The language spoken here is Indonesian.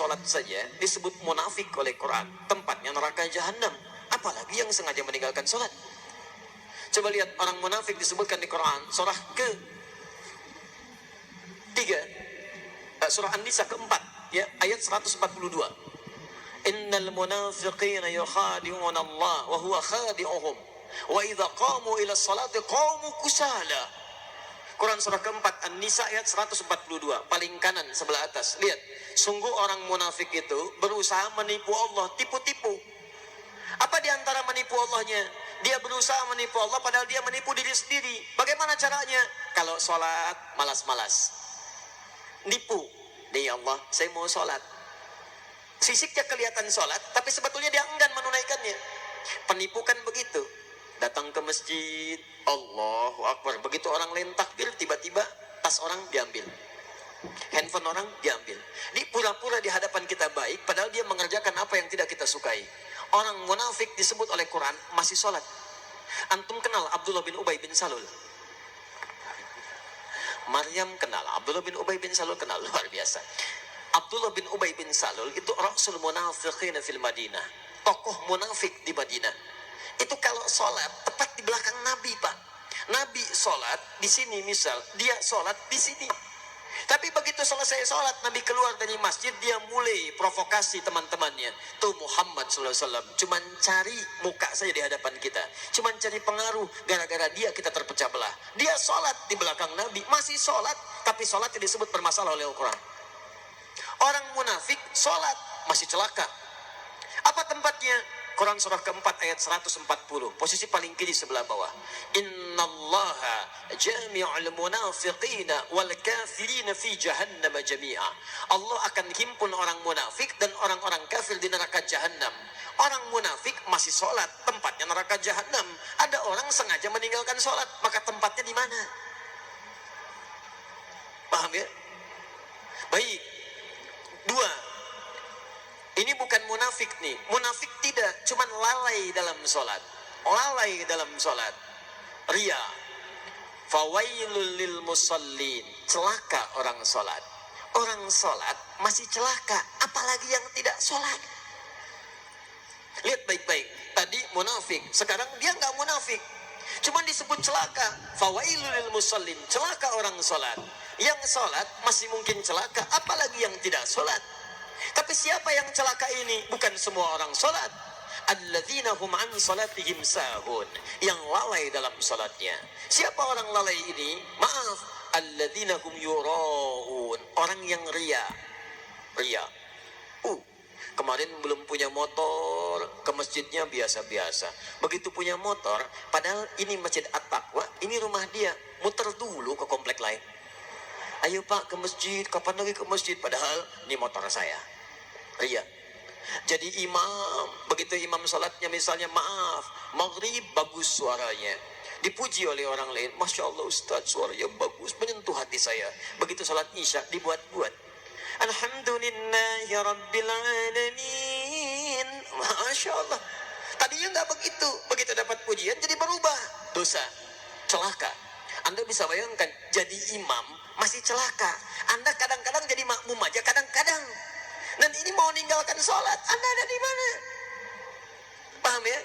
sholat saja disebut munafik oleh Quran, tempatnya neraka jahanam, apalagi yang sengaja meninggalkan sholat. Coba lihat orang munafik disebutkan di Quran, surah ke 3, surah An-Nisa keempat, ya, ayat 142. Innal munafiqina yukhadi'una Allah wa huwa khadi'uhum wa idza qamu ila sholati qamu kusala. Quran surah keempat An-Nisa ayat 142, paling kanan sebelah atas. Lihat, sungguh orang munafik itu berusaha menipu Allah, tipu-tipu. Apa diantara menipu Allahnya? Dia berusaha menipu Allah padahal dia menipu diri sendiri. Bagaimana caranya? Kalau sholat malas-malas, nipu. Nih Allah, saya mau sholat. Fisiknya kelihatan sholat, tapi sebetulnya dia enggan menunaikannya. Penipu kan begitu. Datang ke masjid, Allahu Akbar. Begitu orang lain takbir, tiba-tiba tas orang diambil, handphone orang diambil. Di pura-pura di hadapan kita baik, padahal dia mengerjakan apa yang tidak kita sukai. Orang munafik disebut oleh Quran masih sholat. Antum kenal Abdullah bin Ubay bin Salul? Maryam kenal, Abdullah bin Ubay bin Salul kenal, luar biasa. Abdullah bin Ubay bin Salul itu Rasul Munafiqin fil Madinah, tokoh munafik di Madinah. Itu kalau sholat tepat di belakang Nabi, Pak. Nabi sholat di sini, misal dia sholat di sini. Tapi begitu selesai sholat, Nabi keluar dari masjid, dia mulai provokasi teman-temannya. Tuh Muhammad SAW cuman cari muka saja di hadapan kita, cuman cari pengaruh. Gara-gara dia kita terpecah belah. Dia sholat di belakang Nabi, masih sholat, tapi sholatnya disebut bermasalah oleh Al-Quran. Orang munafik sholat masih celaka. Apa tempatnya? Quran surah keempat ayat 140, posisi paling kiri sebelah bawah. Innallaha jami'ul munafiqina wal kafirina fi jahannam jami'a. Allah akan himpun orang munafik dan orang-orang kafir di neraka jahanam. Orang munafik masih sholat, tempatnya neraka jahanam. Ada orang sengaja meninggalkan sholat, maka tempatnya di mana? Paham ya? Baik. Dua, ini bukan munafik nih. Munafik tidak, cuman lalai dalam sholat. Lalai dalam sholat. Ria. Fawailul lil musallin. Celaka orang sholat. Orang sholat masih celaka, apalagi yang tidak sholat. Lihat baik-baik. Tadi munafik, sekarang dia nggak munafik, cuman disebut celaka. Fawailul lil musallin. Celaka orang sholat. Yang sholat masih mungkin celaka, apalagi yang tidak sholat. Tapi siapa yang celaka ini? Bukan semua orang sholat. Alladzina hum an salatihim sahun. Yang lalai dalam sholatnya. Siapa orang lalai ini? Maaf. Alladzina hum yura'un. Orang yang ria. Ria. Kemarin belum punya motor, ke masjidnya biasa-biasa. Begitu punya motor, padahal ini masjid At-Taqwa, ini rumah dia. Muter dulu ke komplek lain. Ayo Pak ke masjid, kapan lagi ke masjid? Padahal ini motor saya. Ria. Jadi imam, begitu imam sholatnya misalnya maaf, maghrib bagus suaranya, dipuji oleh orang lain, Masya Allah Ustaz suaranya bagus, menyentuh hati saya. Begitu sholat isya dibuat-buat, Alhamdulillahi Rabbil Alamin, Masya Allah. Tadinya nggak begitu, begitu dapat pujian jadi berubah. Dosa, celaka. Anda bisa bayangkan, jadi imam masih celaka. Anda kadang-kadang jadi makmum aja, kadang-kadang. Dan ini mau meninggalkan sholat, Anda ada di mana? Paham ya?